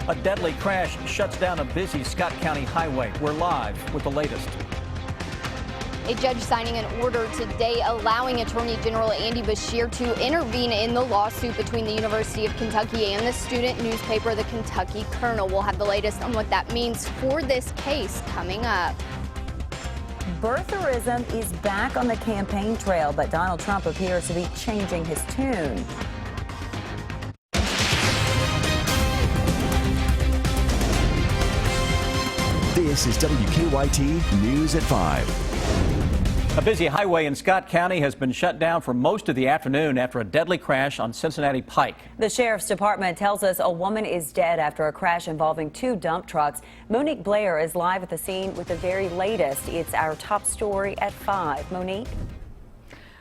A deadly crash shuts down a busy Scott County highway. We're live with the latest. A judge signing an order today allowing Attorney General Andy Beshear to intervene in the lawsuit between the University of Kentucky and the student newspaper, the Kentucky Colonel. We'll have the latest on what that means for this case coming up. Birtherism is back on the campaign trail, but Donald Trump appears to be changing his tune. This is WKYT News at 5. A busy highway in Scott County has been shut down for most of the afternoon after a deadly crash on Cincinnati Pike. The sheriff's department tells us a woman is dead after a crash involving two dump trucks. Monique Blair is live at the scene with the very latest. It's our top story at 5. Monique?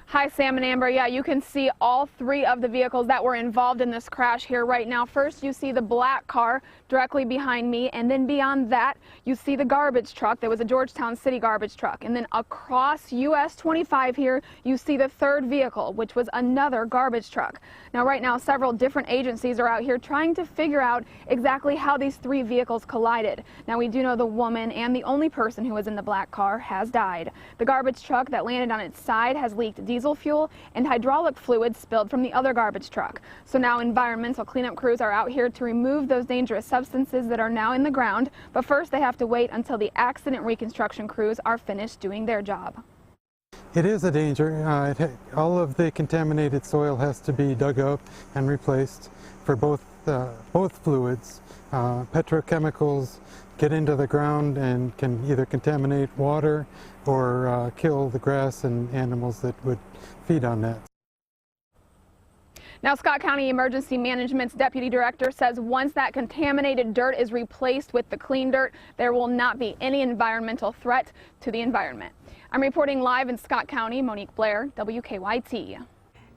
Hi, Sam and Amber. Yeah, you can see all three of the vehicles that were involved in this crash here right now. First, you see the black car directly behind me, and then beyond that, you see the garbage truck. There was a Georgetown City garbage truck. And then across US 25 here, you see the third vehicle, which was another garbage truck. Now, right now, several different agencies are out here trying to figure out exactly how these three vehicles collided. Now, we do know the woman and the only person who was in the black car has died. The garbage truck that landed on its side has leaked diesel fuel and hydraulic fluid spilled from the other garbage truck. So now environmental cleanup crews are out here to remove those dangerous substances that are now in the ground. But first they have to wait until the accident reconstruction crews are finished doing their job. It is a danger. All of the contaminated soil has to be dug up and replaced for both fluids. Petrochemicals get into the ground and can either contaminate water or kill the grass and animals that would feed on that. Now, Scott County Emergency Management's deputy director says once that contaminated dirt is replaced with the clean dirt, there will not be any environmental threat to the environment. I'm reporting live in Scott County. Monique Blair, WKYT.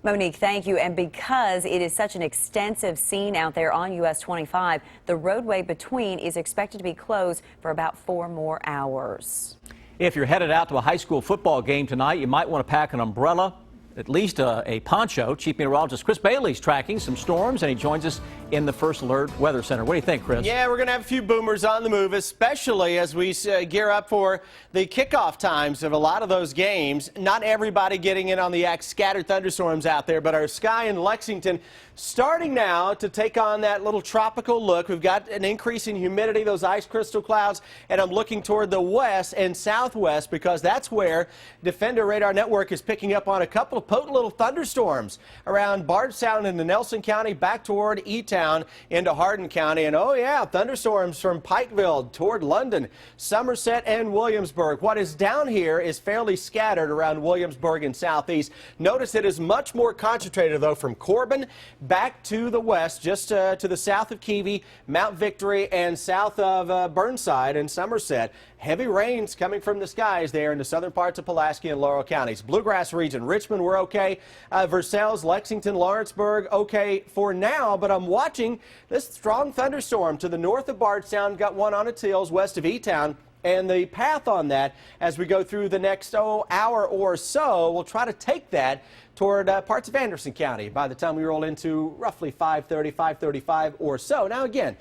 Monique, thank you. And because it is such an extensive scene out there on US 25, the roadway between is expected to be closed for about 4 more hours. If you're headed out to a high school football game tonight, you might want to pack an umbrella, at least a poncho. Chief Meteorologist Chris Bailey's tracking some storms, and he joins us in the First Alert Weather Center. What do you think, Chris? Yeah, we're going to have a few boomers on the move, especially as we gear up for the kickoff times of a lot of those games. Not everybody getting in on the scattered thunderstorms out there, but our sky in Lexington starting now to take on that little tropical look. We've got an increase in humidity, those ice crystal clouds, and I'm looking toward the west and southwest because that's where Defender Radar Network is picking up on a couple of potent little thunderstorms around Bardstown into Nelson County, back toward E-Town into Hardin County. And oh yeah, thunderstorms from Pikeville toward London, Somerset, and Williamsburg. What is down here is fairly scattered around Williamsburg and southeast. Notice it is much more concentrated, though, from Corbin back to the west, just to the south of Keavy, Mount Victory, and south of Burnside and Somerset. Heavy rains coming from the skies there in the southern parts of Pulaski and Laurel counties. Bluegrass region, Richmond, we're okay. Versailles, Lexington, Lawrenceburg, okay for now, but I'm watching this strong thunderstorm to the north of Bardstown. Got one on its heels west of E-Town. And the path on that, as we go through the next hour or so, we'll try to take that toward parts of Anderson County by the time we roll into roughly 5:30, 5:35 or so. Now, again,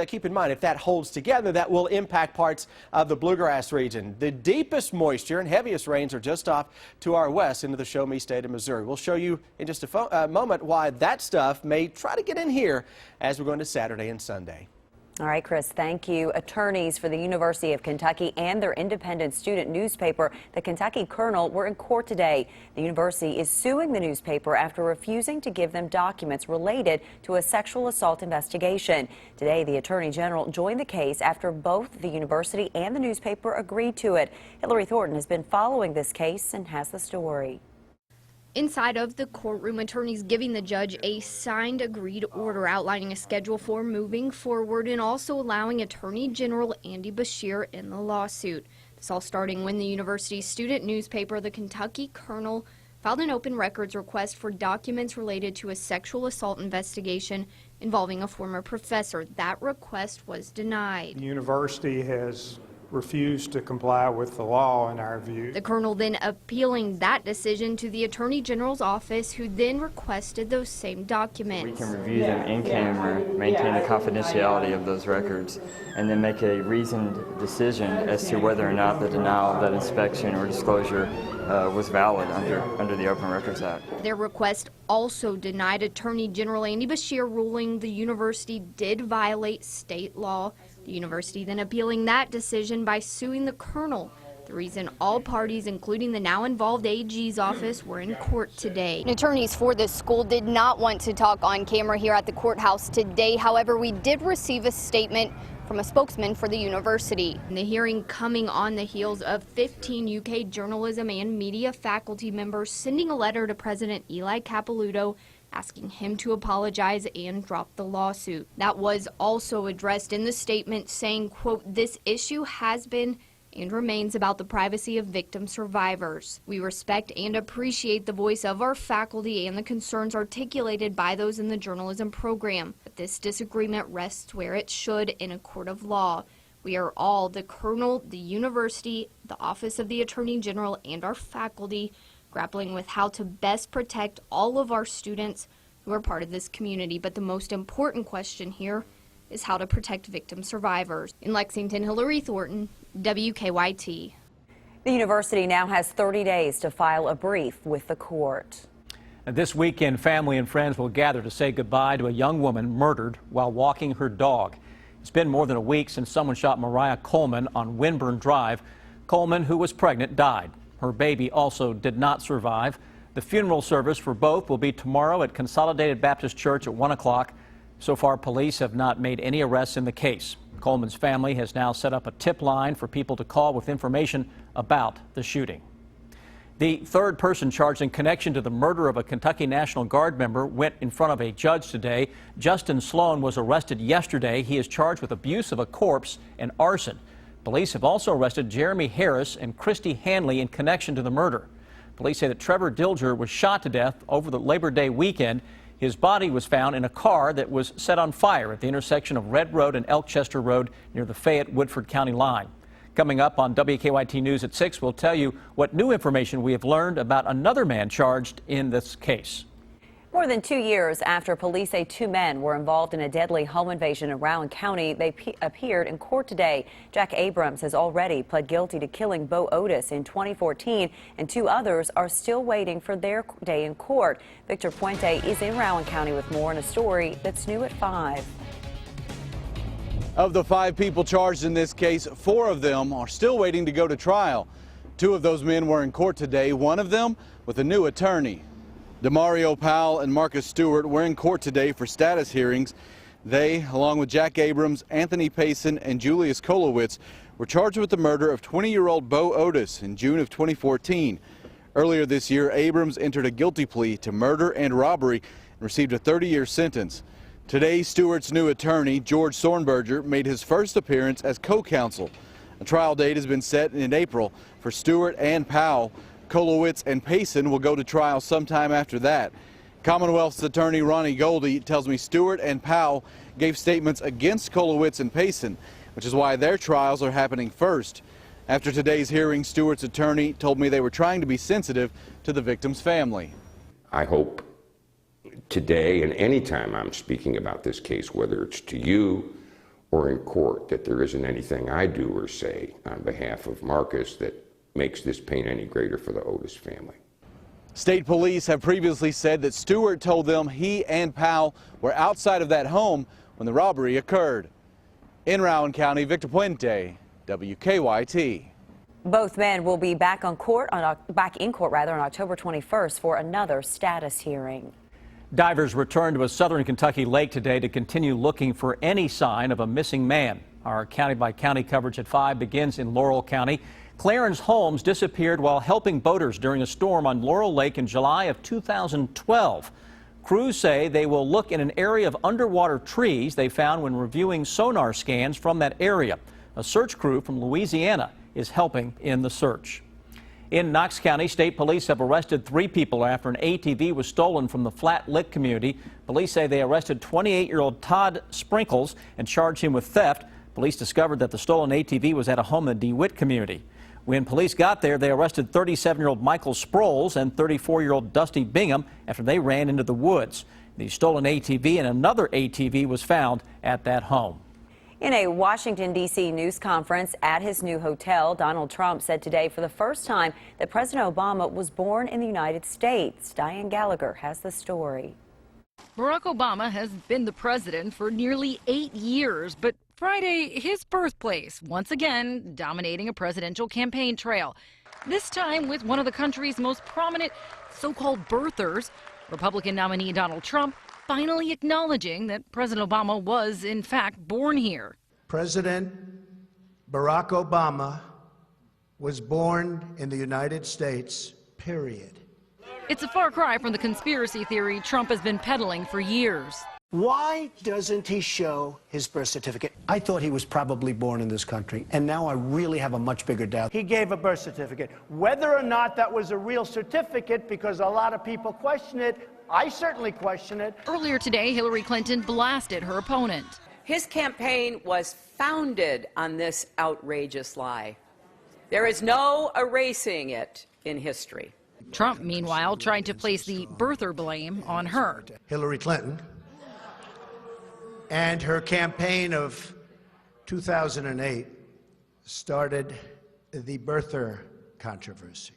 keep in mind, if that holds together, that will impact parts of the Bluegrass region. The deepest moisture and heaviest rains are just off to our west into the Show Me State of Missouri. We'll show you in just a moment why that stuff may try to get in here as we're going to Saturday and Sunday. All right, Chris, thank you. Attorneys for the University of Kentucky and their independent student newspaper, the Kentucky Colonel, were in court today. The university is suing the newspaper after refusing to give them documents related to a sexual assault investigation. Today, the Attorney General joined the case after both the university and the newspaper agreed to it. Hillary Thornton has been following this case and has the story. Inside of the courtroom, attorneys giving the judge a signed agreed order outlining a schedule for moving forward and also allowing Attorney General Andy Beshear in the lawsuit. This all starting when the university's student newspaper, the Kentucky Colonel, filed an open records request for documents related to a sexual assault investigation involving a former professor. That request was denied. The university has refused to comply with the law in our view. The colonel then appealing that decision to the Attorney General's office, who then requested those same documents. We can review them in camera, maintain the confidentiality of those records, and then make a reasoned decision as to whether or not the denial of that inspection or disclosure was valid under the Open Records Act. Their request also denied Attorney General Andy Beshear, ruling the university did violate state law. The university then appealing that decision by suing the colonel. The reason all parties, including the now involved AG's office, were in court today. Attorneys for this school did not want to talk on camera here at the courthouse today. However, we did receive a statement from a spokesman for the university. The hearing coming on the heels of 15 UK journalism and media faculty members sending a letter to President Eli Capilouto asking him to apologize and drop the lawsuit. That was also addressed in the statement, saying, quote, "This issue has been and remains about the privacy of victim survivors. We respect and appreciate the voice of our faculty and the concerns articulated by those in the journalism program. But this disagreement rests where it should, in a court of law. We are all, the colonel, the university, the office of the Attorney General, and our faculty, grappling with how to best protect all of our students who are part of this community. But the most important question here is how to protect victim survivors." In Lexington, Hillary Thornton, WKYT. The university now has 30 days to file a brief with the court. And this weekend, family and friends will gather to say goodbye to a young woman murdered while walking her dog. It's been more than a week since someone shot Mariah Coleman on Winburn Drive. Coleman, who was pregnant, died. Her baby also did not survive. The funeral service for both will be tomorrow at Consolidated Baptist Church at 1 o'clock. So far, police have not made any arrests in the case. Coleman's family has now set up a tip line for people to call with information about the shooting. The third person charged in connection to the murder of a Kentucky National Guard member went in front of a judge today. Justin Sloan was arrested yesterday. He is charged with abuse of a corpse and arson. Police have also arrested Jeremy Harris and Christy Hanley in connection to the murder. Police say that Trevor Dilger was shot to death over the Labor Day weekend. His body was found in a car that was set on fire at the intersection of Red Road and Elkchester Road near the Fayette-Woodford County line. Coming up on WKYT News at 6, we'll tell you what new information we have learned about another man charged in this case. More than 2 years after police say 2 men were involved in a deadly home invasion in Rowan County, they appeared in court today. Jack Abrams has already pled guilty to killing Bo Otis in 2014, and 2 others are still waiting for their day in court. Victor Puente is in Rowan County with more in a story that's new at 5. Of the 5 people charged in this case, 4 of them are still waiting to go to trial. 2 of those men were in court today, one of them with a new attorney. Demario Powell and Marcus Stewart were in court today for status hearings. They, along with Jack Abrams, Anthony Payson, and Julius Kolowitz, were charged with the murder of 20-year-old Bo Otis in June of 2014. Earlier this year, Abrams entered a guilty plea to murder and robbery and received a 30-year sentence. Today, Stewart's new attorney, George Sornberger, made his first appearance as co-counsel. A trial date has been set in April for Stewart and Powell. Kolowitz and Payson will go to trial sometime after that. Commonwealth's attorney Ronnie Goldie tells me Stewart and Powell gave statements against Kolowitz and Payson, which is why their trials are happening first. After today's hearing, Stewart's attorney told me they were trying to be sensitive to the victim's family. I hope today and any time I'm speaking about this case, whether it's to you or in court, that there isn't anything I do or say on behalf of Marcus that makes this pain any greater for the Otis family. State police have previously said that Stewart told them he and Powell were outside of that home when the robbery occurred. In Rowan County, Victor Puente, WKYT. Both men will be back in court on October 21st for another status hearing. Divers returned to a southern Kentucky lake today to continue looking for any sign of a missing man. Our county-by-county coverage at 5 begins in Laurel County. Clarence Holmes disappeared while helping boaters during a storm on Laurel Lake in July of 2012. Crews say they will look in an area of underwater trees they found when reviewing sonar scans from that area. A search crew from Louisiana is helping in the search. In Knox County, state police have arrested 3 people after an ATV was stolen from the Flat Lick community. Police say they arrested 28-year-old Todd Sprinkles and charged him with theft. Police discovered that the stolen ATV was at a home in the DeWitt community. When police got there, they arrested 37-year-old Michael Sproles and 34-year-old Dusty Bingham after they ran into the woods. The stolen ATV and another ATV was found at that home. In a Washington, D.C. news conference at his new hotel, Donald Trump said today for the first time that President Obama was born in the United States. Diane Gallagher has the story. Barack Obama has been the president for nearly 8 years, but Friday, his birthplace, once again dominating a presidential campaign trail. This time with one of the country's most prominent so-called birthers, Republican nominee Donald Trump, finally acknowledging that President Obama was, in fact, born here. President Barack Obama was born in the United States, period. It's a far cry from the conspiracy theory Trump has been peddling for years. Why doesn't he show his birth certificate? I thought he was probably born in this country, and now I really have a much bigger doubt. He gave a birth certificate. Whether or not that was a real certificate, because a lot of people question it, I certainly question it. Earlier today, Hillary Clinton blasted her opponent. His campaign was founded on this outrageous lie. There is no erasing it in history. Trump, meanwhile, tried to place the birther blame on her. Hillary Clinton and her campaign of 2008 started the birther controversy.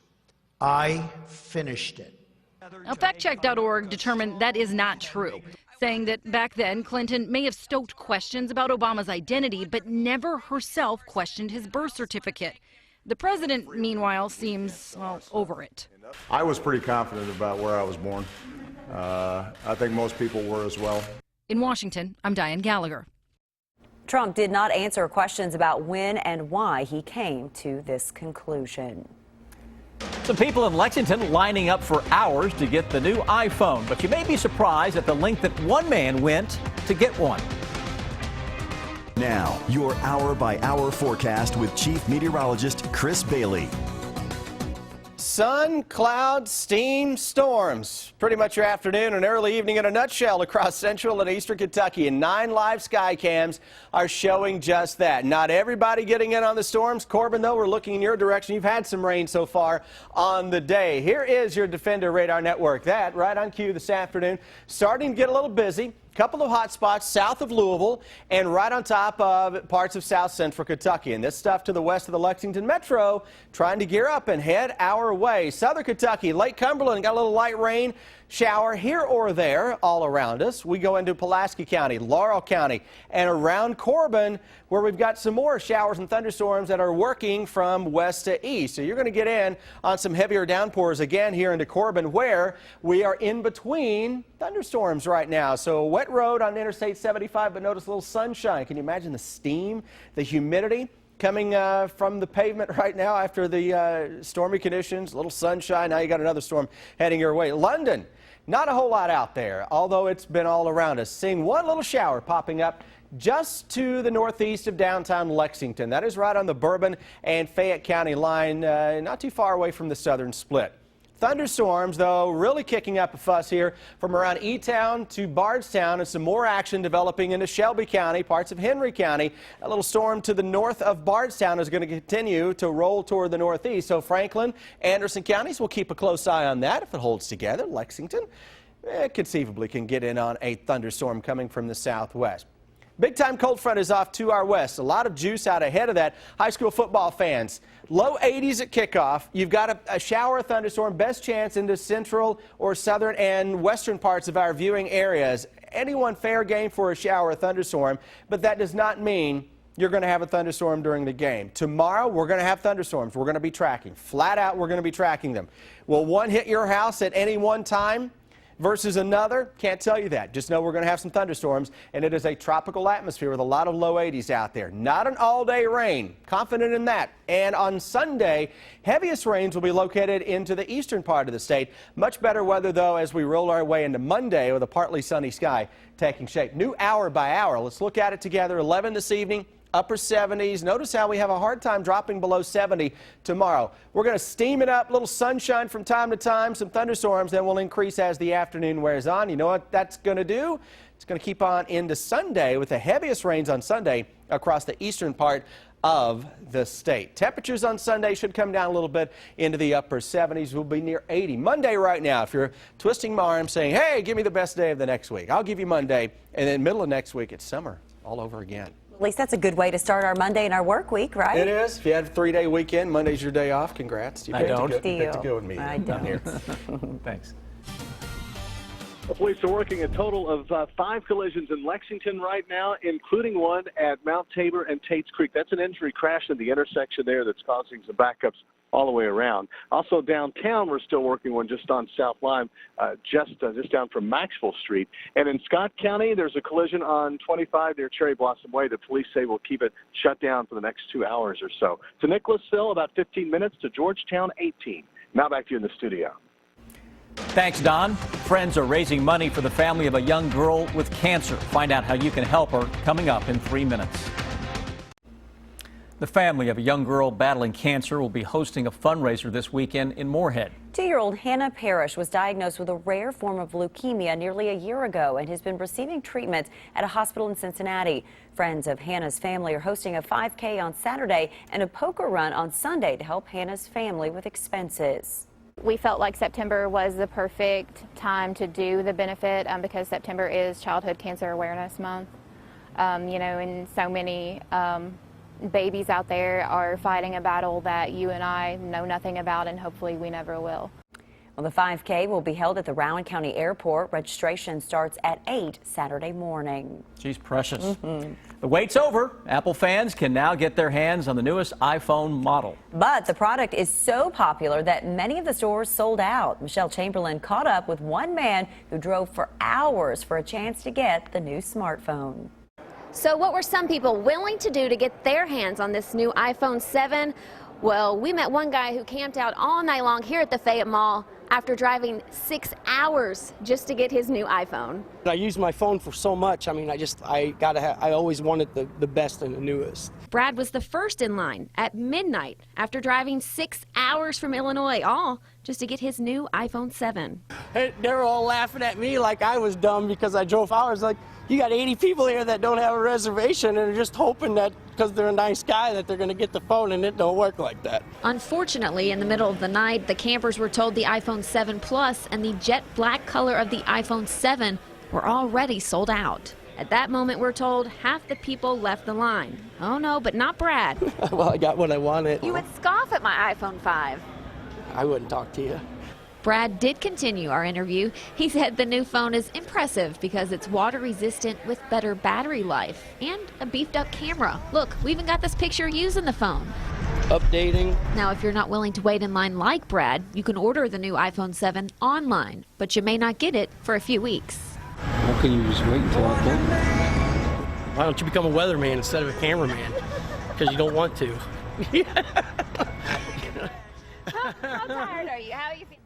I finished it. Now, factcheck.org determined that is not true, saying that back then Clinton may have stoked questions about Obama's identity, but never herself questioned his birth certificate. The president, meanwhile, seems, well, over it. I was pretty confident about where I was born. I think most people were as well. In Washington, I'm Diane Gallagher. Trump did not answer questions about when and why he came to this conclusion. Some people in Lexington lining up for hours to get the new iPhone, but you may be surprised at the length that one man went to get one. Now, your hour-by-hour forecast with Chief Meteorologist Chris Bailey. Sun, clouds, steam, storms. Pretty much your afternoon and early evening in a nutshell across central and eastern Kentucky. And 9 live sky cams are showing just that. Not everybody getting in on the storms. Corbin, though, we're looking in your direction. You've had some rain so far on the day. Here is your Defender Radar Network. That right on cue this afternoon. Starting to get a little busy. Couple of hot spots south of Louisville and right on top of parts of south central Kentucky. And this stuff to the west of the Lexington Metro trying to gear up and head our way. Southern Kentucky, Lake Cumberland got a little light rain shower here or there all around us. We go into Pulaski County, Laurel County, and around Corbin where we've got some more showers and thunderstorms that are working from west to east. So you're going to get in on some heavier downpours again here into Corbin where we are in between thunderstorms right now. So wet road on Interstate 75, but notice a little sunshine. Can you imagine the steam, the humidity coming from the pavement right now after the stormy conditions? A little sunshine. Now you got another storm heading your way. London, not a whole lot out there, although it's been all around us. Seeing one little shower popping up just to the northeast of downtown Lexington. That is right on the Bourbon and Fayette County line, not too far away from the southern split. Thunderstorms, though, really kicking up a fuss here from around E-Town to Bardstown, and some more action developing into Shelby County, parts of Henry County. A little storm to the north of Bardstown is going to continue to roll toward the northeast. So Franklin, Anderson counties will keep a close eye on that. If it holds together, Lexington conceivably can get in on a thunderstorm coming from the southwest. Big-time cold front is off to our west. A lot of juice out ahead of that. High school football fans, low 80s at kickoff. You've got a shower thunderstorm, best chance into central or southern and western parts of our viewing areas. Anyone fair game for a shower thunderstorm, but that does not mean you're going to have a thunderstorm during the game. Tomorrow, we're going to have thunderstorms. We're going to be tracking. Flat out, we're going to be tracking them. Will one hit your house at any one time versus another? Can't tell you that. Just know we're going to have some thunderstorms, and it is a tropical atmosphere with a lot of low 80s out there. Not an all-day rain. Confident in that. And on Sunday, heaviest rains will be located into the eastern part of the state. Much better weather, though, as we roll our way into Monday with a partly sunny sky taking shape. New hour by hour. Let's look at it together. 11 this evening. Upper 70s. Notice how we have a hard time dropping below 70 tomorrow. We're going to steam it up, little sunshine from time to time, some thunderstorms, then will increase as the afternoon wears on. You know what that's going to do? It's going to keep on into Sunday with the heaviest rains on Sunday across the eastern part of the state. Temperatures on Sunday should come down a little bit into the upper 70s. We'll be near 80. Monday right now, if you're twisting my arm saying, hey, give me the best day of the next week, I'll give you Monday. And then middle of next week, it's summer all over again. At least that's a good way to start our Monday and our work week, right? It is. If you had a 3-day weekend, Monday's your day off. Congrats. You I don't. You picked a good meeting. I don't. Here. Thanks. The police are working a total of 5 collisions in Lexington right now, including one at Mount Tabor and Tates Creek. That's an injury crash at the intersection there that's causing some backups all the way around. Also downtown, we're still working one just on South Lime, just down from Maxwell Street. And in Scott County, there's a collision on 25 near Cherry Blossom Way. The police say will keep it shut down for the next 2 hours or so. To Nicholasville, about 15 minutes. To Georgetown, 18. Now back to you in the studio. Thanks, Don. Friends are raising money for the family of a young girl with cancer. Find out how you can help her coming up in 3 minutes. The family of a young girl battling cancer will be hosting a fundraiser this weekend in Moorhead. 2-year-old Hannah Parrish was diagnosed with a rare form of leukemia nearly a year ago and has been receiving treatment at a hospital in Cincinnati. Friends of Hannah's family are hosting a 5K on Saturday and a poker run on Sunday to help Hannah's family with expenses. We felt like September was the perfect time to do the benefit because September is Childhood Cancer Awareness Month. You know, and so many babies out there are fighting a battle that you and I know nothing about, and hopefully we never will. Well, the 5K will be held at the Rowan County Airport. Registration starts at 8 Saturday morning. She's precious. The wait's over. Apple fans can now get their hands on the newest iPhone model. But the product is so popular that many of the stores sold out. Michelle Chamberlain caught up with one man who drove for hours for a chance to get the new smartphone. So what were some people willing to do to get their hands on this new iPhone 7? Well, we met one guy who camped out all night long here at the Fayette Mall after driving 6 hours just to get his new iPhone. I use my phone for so much. I mean, I always wanted the best and the newest. Brad was the first in line at midnight after driving 6 hours from Illinois, all just to get his new iPhone 7. Hey, they were all laughing at me like I was dumb because I drove hours. Like, you got 80 people here that don't have a reservation and are just hoping that because they're a nice guy that they're going to get the phone, and it don't work like that. Unfortunately, in the middle of the night, the campers were told the iPhone 7 Plus and the jet black color of the iPhone 7 were already sold out. At that moment, we're told half the people left the line. Oh no, but not Brad. Well, I got what I wanted. You would scoff at my iPhone 5. I wouldn't talk to you. Brad did continue our interview. He said the new phone is impressive because it's water resistant with better battery life and a beefed up camera. Look, we even got this picture using the phone. Updating. Now, if you're not willing to wait in line like Brad, you can order the new iPhone 7 online, but you may not get it for a few weeks. Well, can you just wait until I get it? Why don't you become a weatherman instead of a cameraman? Because you don't want to. How tired are you? How are you feeling?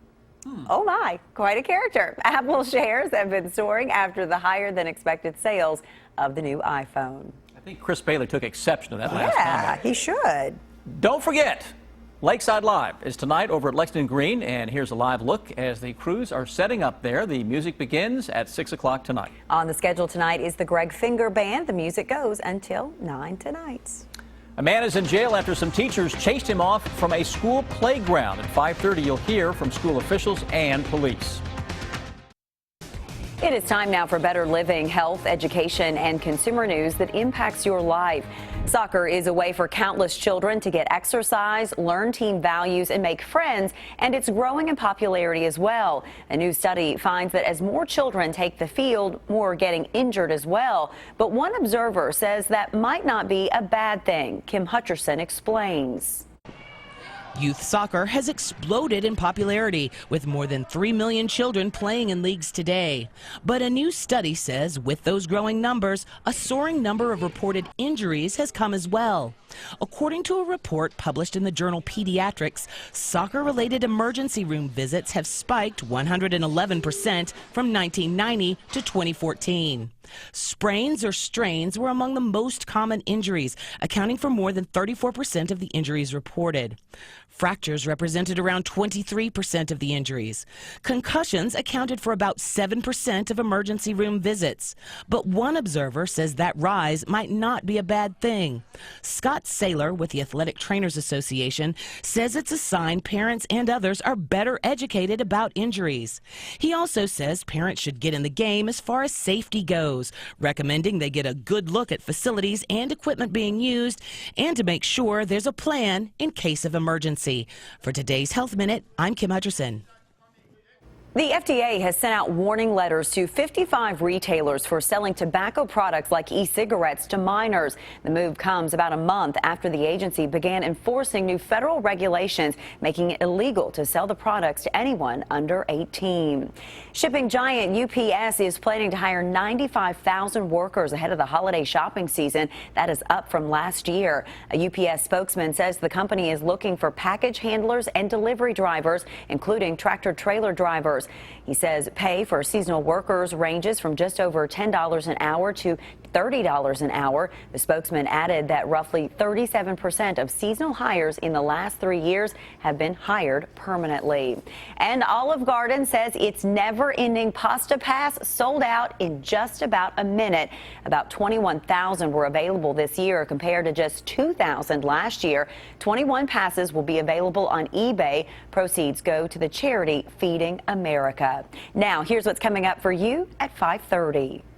Oh my, quite a character. Apple shares have been soaring after the higher than expected sales of the new iPhone. I think Chris Bailey took exception to that last comment. Yeah, he should. Don't forget, Lakeside Live is tonight over at Lexington Green, and here's a live look as the crews are setting up there. The music begins at 6 o'clock tonight. On the schedule tonight is the Greg Finger Band. The music goes until 9 tonight. A man is in jail after some teachers chased him off from a school playground. At 5:30, you'll hear from school officials and police. It is time now for better living, health, education, and consumer news that impacts your life. Soccer is a way for countless children to get exercise, learn team values, and make friends, and it's growing in popularity as well. A new study finds that as more children take the field, more are getting injured as well. But one observer says that might not be a bad thing. Kim Hutcherson explains. Youth soccer has exploded in popularity, with more than 3 million children playing in leagues today. But a new study says with those growing numbers, a soaring number of reported injuries has come as well. According to a report published in the journal Pediatrics, soccer-related emergency room visits have spiked 111% from 1990 to 2014. Sprains or strains were among the most common injuries, accounting for more than 34% of the injuries reported. Fractures represented around 23% of the injuries. Concussions accounted for about 7% of emergency room visits. But one observer says that rise might not be a bad thing. Scott Saylor with the Athletic Trainers Association says it's a sign parents and others are better educated about injuries. He also says parents should get in the game as far as safety goes, recommending they get a good look at facilities and equipment being used and to make sure there's a plan in case of emergency. For today's Health Minute, I'm Kim Hutcherson. The FDA has sent out warning letters to 55 retailers for selling tobacco products like e-cigarettes to minors. The move comes about a month after the agency began enforcing new federal regulations, making it illegal to sell the products to anyone under 18. Shipping giant UPS is planning to hire 95,000 workers ahead of the holiday shopping season. That is up from last year. A UPS spokesman says the company is looking for package handlers and delivery drivers, including tractor-trailer drivers. He says pay for seasonal workers ranges from just over $10 an hour to $30 an hour. The spokesman added that roughly 37% of seasonal hires in the last 3 years have been hired permanently. And Olive Garden says its never-ending pasta pass sold out in just about a minute. About 21,000 were available this year compared to just 2,000 last year. 21 passes will be available on eBay. Proceeds go to the charity Feeding America. Now, here's what's coming up for you at 5:30.